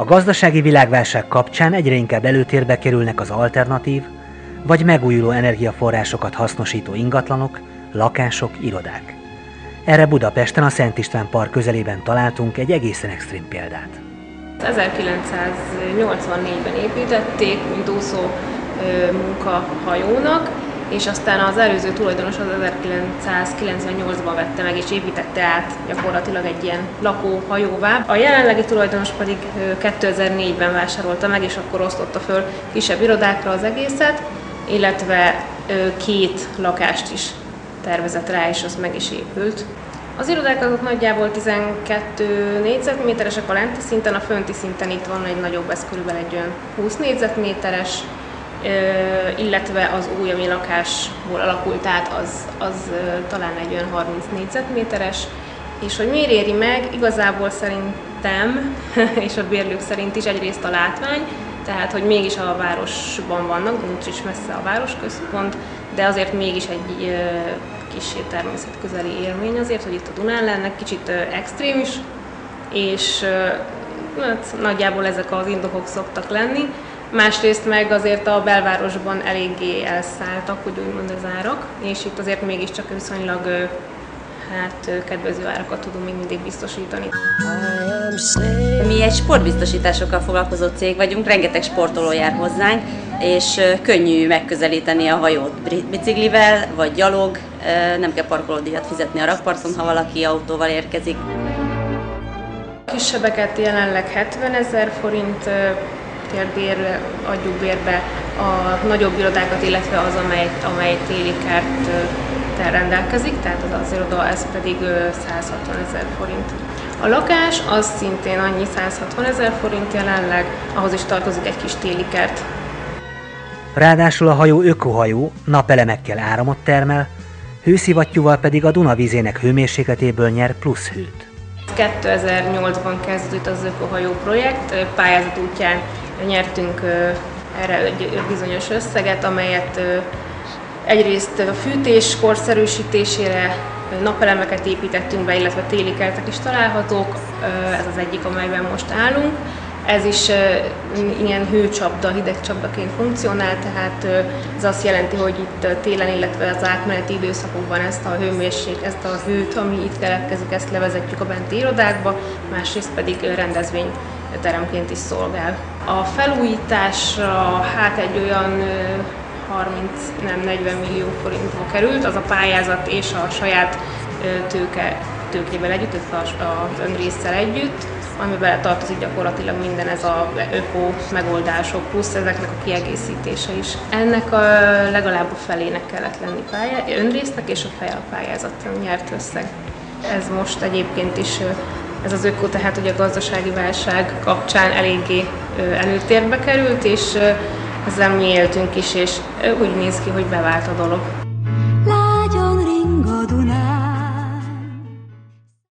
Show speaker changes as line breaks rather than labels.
A gazdasági világválság kapcsán egyre inkább előtérbe kerülnek az alternatív, vagy megújuló energiaforrásokat hasznosító ingatlanok, lakások, irodák. Erre Budapesten a Szent István Park közelében találtunk egy egészen extrém példát.
1984-ben építették, mint úszó munkahajónak, és aztán az előző tulajdonos az 1998-ban vette meg és építette át gyakorlatilag egy ilyen lakóhajóvá. A jelenlegi tulajdonos pedig 2004-ben vásárolta meg, és akkor osztotta föl kisebb irodákra az egészet, illetve 2 lakást is tervezett rá, és az meg is épült. Az irodák azok nagyjából 12 négyzetméteresek a lenti szinten, a fönti szinten itt van egy nagyobb, ez körülbelül egy olyan 20 négyzetméteres, illetve az új, ami lakásból alakult át, az talán egy olyan 30 négyzetméteres, és hogy miért éri meg, igazából szerintem, és a bérlők szerint is egyrészt a látvány, tehát hogy mégis a városban vannak, nincs is messze a városközpont, de azért mégis egy kissé természetközeli élmény azért, hogy itt a Dunán lennek, kicsit extrém is, és hát, nagyjából ezek az indokok szoktak lenni. Másrészt meg azért a belvárosban eléggé elszálltak, hogy úgymond az árak, és itt azért mégiscsak viszonylag kedvező árakat tudunk még mindig biztosítani.
Mi egy sportbiztosításokkal foglalkozó cég vagyunk, rengeteg sportoló jár hozzánk, és könnyű megközelíteni a hajót biciklivel vagy gyalog, nem kell parkolódíjat fizetni a rakparton, ha valaki autóval érkezik.
A kisebbeket jelenleg 70 000 forint bérbe adjuk bérbe, a nagyobb irodákat, illetve az, amely téli kerttel rendelkezik, tehát az iroda, ez pedig 160 000 forint. A lakás az szintén annyi, 160 000 forint jelenleg, ahhoz is tartozik egy kis téli kert.
Ráadásul a hajó ökohajó, napelemekkel áramot termel, hőszivattyúval pedig a Duna vízének hőmérsékletéből nyer plusz hőt.
2008-ban kezdődött az ökohajó projekt, pályázat útján nyertünk erre egy bizonyos összeget, amelyet egyrészt a fűtés korszerűsítésére napelemeket építettünk be, illetve téli kertek is találhatók, ez az egyik, amelyben most állunk. Ez is ilyen hőcsapda, hideg csapdaként funkcionál, tehát ez azt jelenti, hogy itt télen, illetve az átmeneti időszakokban ezt a ezt a hőt, ami itt keletkezik, ezt levezetjük a benti irodákba, másrészt pedig rendezvényteremként is szolgál. A felújításra egy olyan 40 millió forintba került, az a pályázat és a saját tőkével együtt, az önrésszel együtt, amiben tartozik gyakorlatilag minden, ez a öko megoldások, plusz ezeknek a kiegészítése is. Ennek legalább a felének kellett lenni önrésznek, és a fele a pályázat nyert összeg. Ez most egyébként is, ez az öko, tehát ugye a gazdasági válság kapcsán eléggé előtérbe került, és ezzel mi éltünk is, és úgy néz ki, hogy bevált a dolog.